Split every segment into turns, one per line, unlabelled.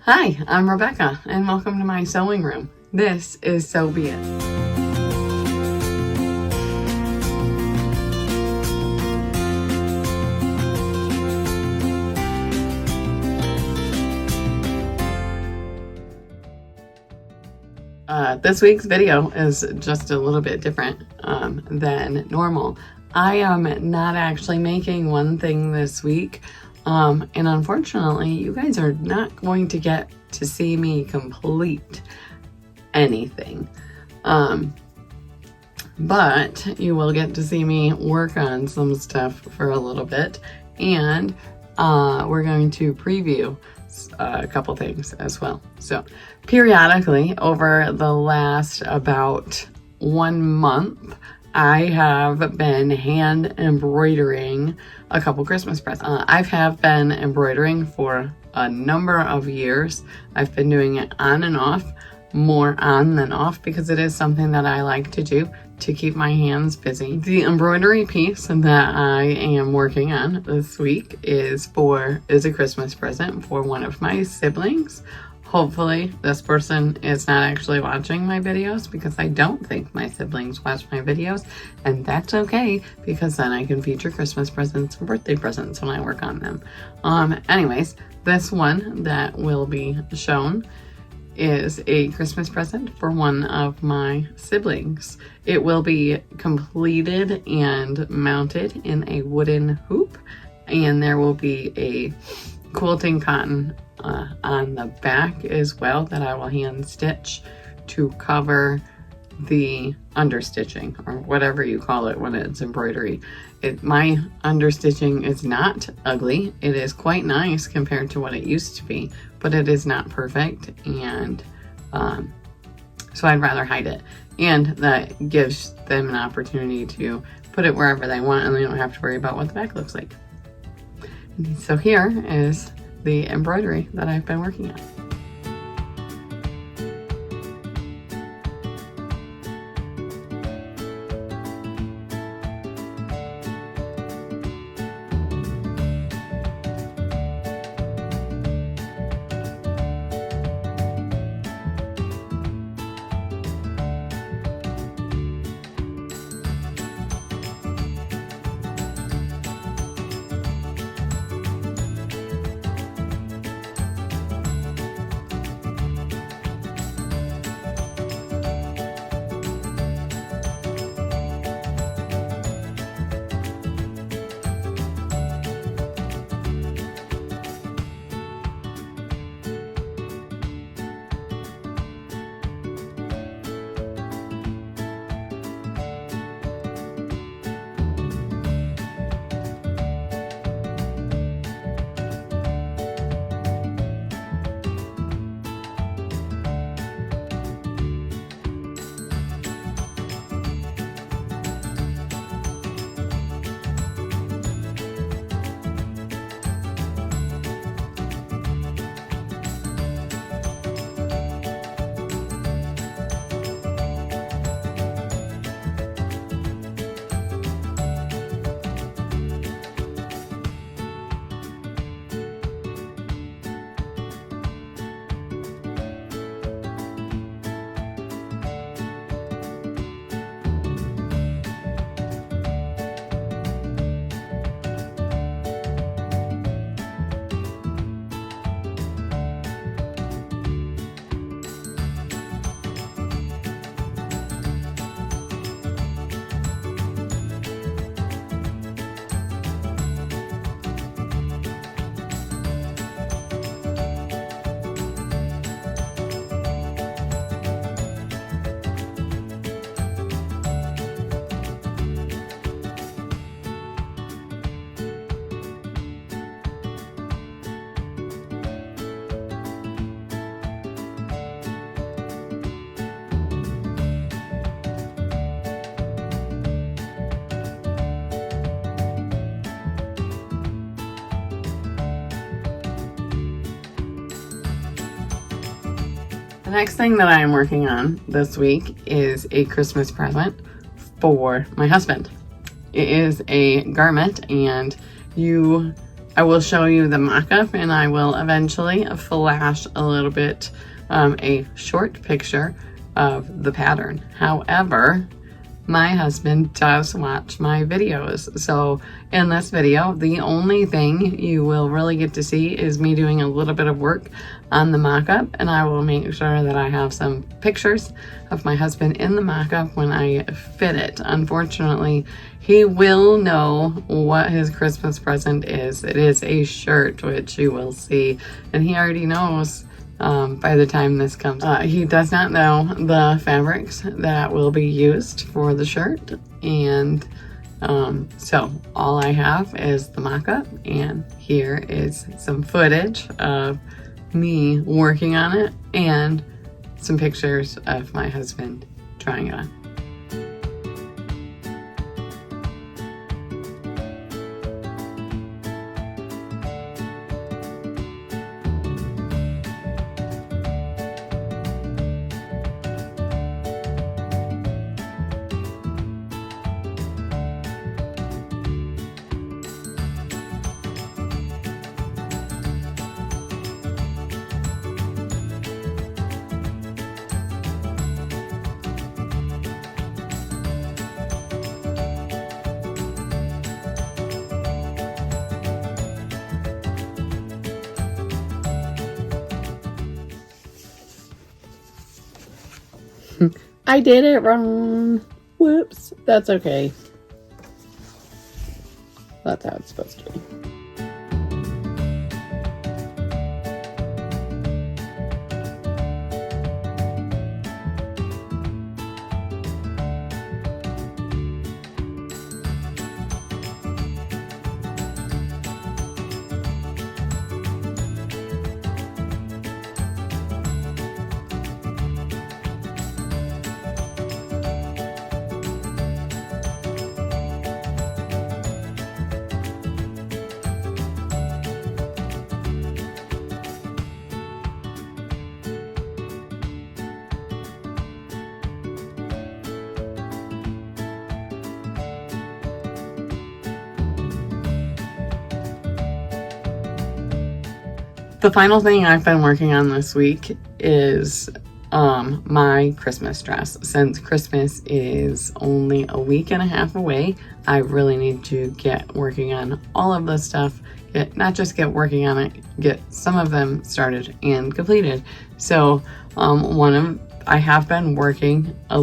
Hi, I'm Rebecca, and welcome to my sewing room. This is So Be It. This week's video is just a little bit different than normal. I am not actually making one thing this week, and unfortunately, you guys are not going to get to see me complete anything. But you will get to see me work on some stuff for a little bit, and we're going to preview a couple things as well. So periodically over the last about 1 month, I have been hand embroidering a couple Christmas presents. I have been embroidering for a number of years. I've been doing it on and off, more on than off, because it is something that I like to do to keep my hands busy. The embroidery piece that I am working on this week is a Christmas present for one of my siblings. Hopefully this person is not actually watching my videos, because I don't think my siblings watch my videos, and that's okay, because then I can feature Christmas presents and birthday presents when I work on them. Anyways, this one that will be shown is a Christmas present for one of my siblings. It will be completed and mounted in a wooden hoop, and there will be a quilting cotton on the back as well that I will hand stitch to cover the understitching, or whatever you call it when it's embroidery. My understitching is not ugly. It is quite nice compared to what it used to be, but it is not perfect, and so I'd rather hide it. And that gives them an opportunity to put it wherever they want, and they don't have to worry about what the back looks like. So here is the embroidery that I've been working on. The next thing that I am working on this week is a Christmas present for my husband. It is a garment, and you I will show you the mock-up, and I will eventually flash a little bit, a short picture of the pattern. However, my husband does watch my videos. So in this video, the only thing you will really get to see is me doing a little bit of work on the mock-up, and I will make sure that I have some pictures of my husband in the mock-up when I fit it. Unfortunately, he will know what his Christmas present is. It is a shirt, which you will see, and he already knows by the time this comes. He does not know the fabrics that will be used for the shirt, and so all I have is the mock-up, and here is some footage of me working on it and some pictures of my husband trying it on. I did it wrong. Whoops. That's okay. That's how it's supposed to be. The final thing I've been working on this week is my Christmas dress. Since Christmas is only a week and a half away, I really need to get working on all of this stuff. Not just get working on it, get some of them started and completed. So I have been working a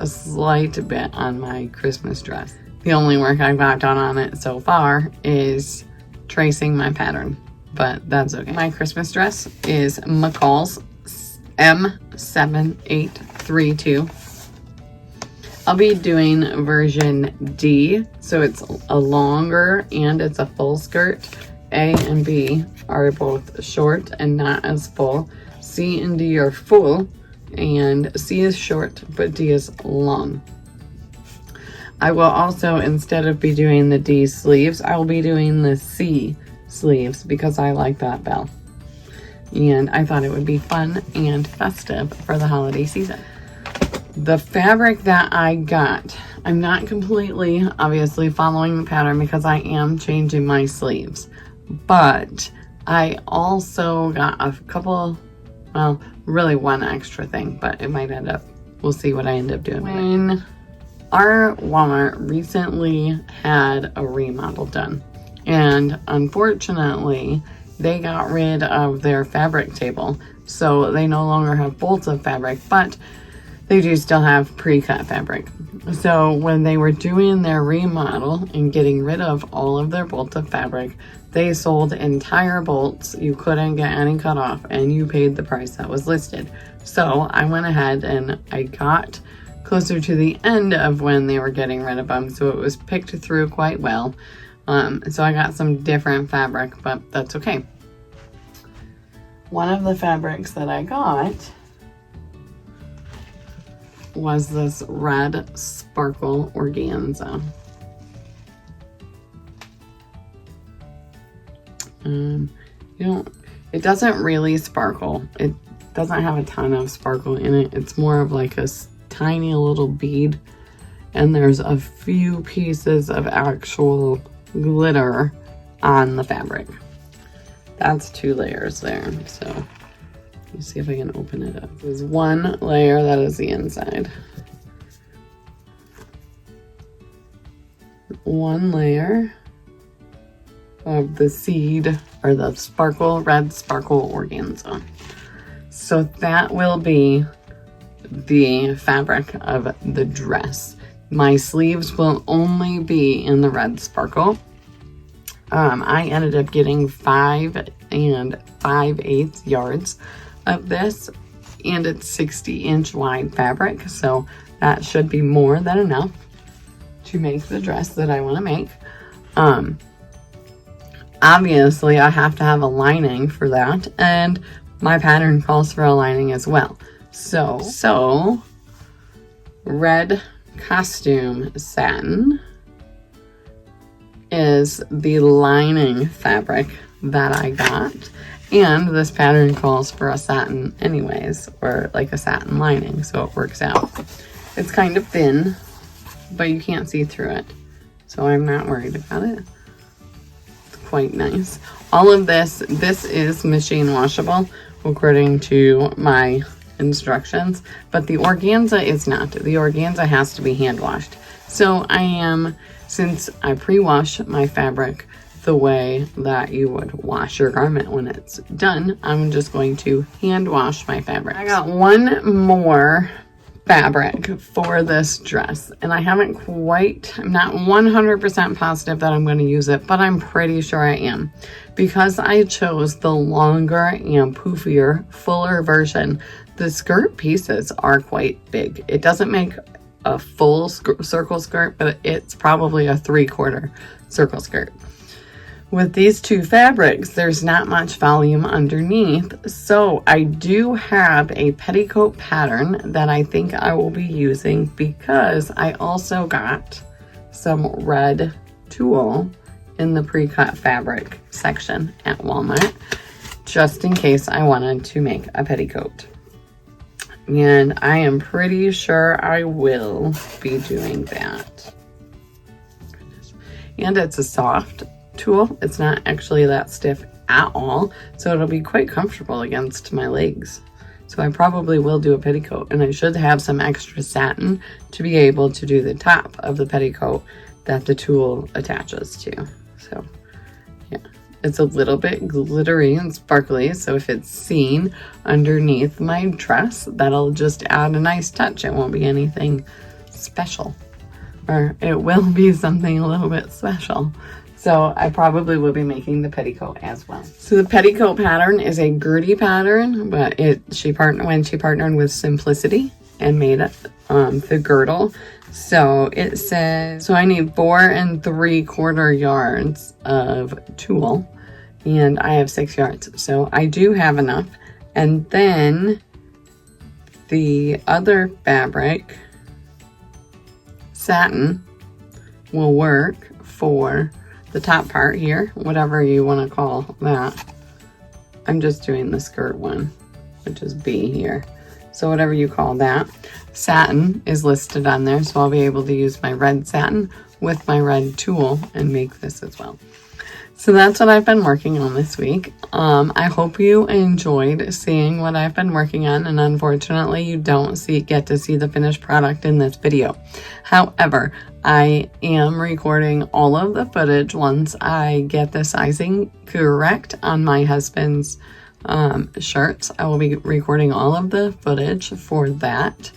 slight bit on my Christmas dress. The only work I've got done on it so far is tracing my pattern, but that's okay. My Christmas dress is McCall's M7832. I'll be doing version D, so it's a longer and it's a full skirt. A and B are both short and not as full. C and D are full, and C is short, but D is long. I will also, instead of be doing the D sleeves, I will be doing the C sleeves because I like that bell. And I thought it would be fun and festive for the holiday season. The fabric that I got, I'm not completely, obviously, following the pattern because I am changing my sleeves. But I also got a couple, well, really one extra thing, but it might end up, we'll see what I end up doing. When our Walmart recently had a remodel done, and unfortunately, they got rid of their fabric table, so they no longer have bolts of fabric, but they do still have pre-cut fabric. So when they were doing their remodel and getting rid of all of their bolts of fabric, they sold entire bolts. You couldn't get any cut off, and you paid the price that was listed. So I went ahead and I got closer to the end of when they were getting rid of them, so it was picked through quite well. So I got some different fabric, but that's okay. One of the fabrics that I got was this red sparkle organza. It doesn't really sparkle. It doesn't have a ton of sparkle in it. It's more of like a tiny little bead, and there's a few pieces of actual glitter on the fabric. That's 2 layers there. So let me see if I can open it up. There's 1 layer that is the inside. 1 layer of the seed or the red sparkle organza. So that will be the fabric of the dress. My sleeves will only be in the red sparkle. I ended up getting 5 5/8 yards of this, and it's 60-inch wide fabric, so that should be more than enough to make the dress that I want to make. Obviously I have to have a lining for that, and my pattern calls for a lining as well. So red costume satin is the lining fabric that I got, and this pattern calls for a satin anyways, or like a satin lining, so it works out. It's kind of thin, but you can't see through it, so I'm not worried about it. It's quite nice. All of this is machine washable according to my instructions, but the organza is not. The organza has to be hand washed. So since I pre-wash my fabric the way that you would wash your garment when it's done, I'm just going to hand wash my fabric. I got 1 more fabric for this dress, and I'm not 100% positive that I'm going to use it, but I'm pretty sure I am, because I chose the longer and poofier, fuller version. The skirt pieces are quite big. It doesn't make a full circle skirt, but it's probably a 3/4 circle skirt. With these 2 fabrics, there's not much volume underneath, so I do have a petticoat pattern that I think I will be using, because I also got some red tulle in the pre-cut fabric section at Walmart, just in case I wanted to make a petticoat. And I am pretty sure I will be doing that. And it's a soft tulle. It's not actually that stiff at all, so it'll be quite comfortable against my legs. So I probably will do a petticoat, and I should have some extra satin to be able to do the top of the petticoat that the tulle attaches to. So yeah, it's a little bit glittery and sparkly, so if it's seen underneath my dress, that'll just add a nice touch. It won't be anything special, or it will be something a little bit special. So I probably will be making the petticoat as well. So the petticoat pattern is a Gertie pattern, but when she partnered with Simplicity and made it the girdle. So it says, so I need 4 3/4 yards of tulle, and I have 6 yards. So I do have enough. And then the other fabric, satin, will work for the top part here, whatever you want to call that. I'm just doing the skirt one, which is B here. So whatever you call that. Satin is listed on there, so I'll be able to use my red satin with my red tulle and make this as well. So that's what I've been working on this week. I hope you enjoyed seeing what I've been working on, and unfortunately you don't get to see the finished product in this video. However, I am recording all of the footage once I get the sizing correct on my husband's shirts. I will be recording all of the footage for that.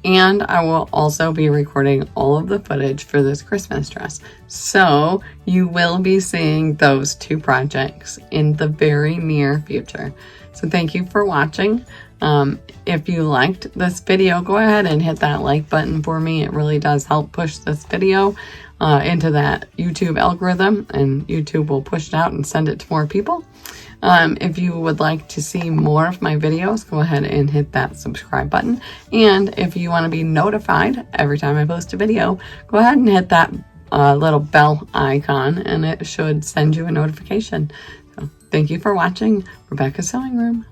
And I will also be recording all of the footage for this Christmas dress. So you will be seeing those 2 projects in the very near future. So thank you for watching. If you liked this video, go ahead and hit that like button for me. It really does help push this video into that YouTube algorithm, and YouTube will push it out and send it to more people. If you would like to see more of my videos, go ahead and hit that subscribe button. And if you want to be notified every time I post a video, go ahead and hit that little bell icon, and it should send you a notification. So thank you for watching Rebecca's Sewing Room.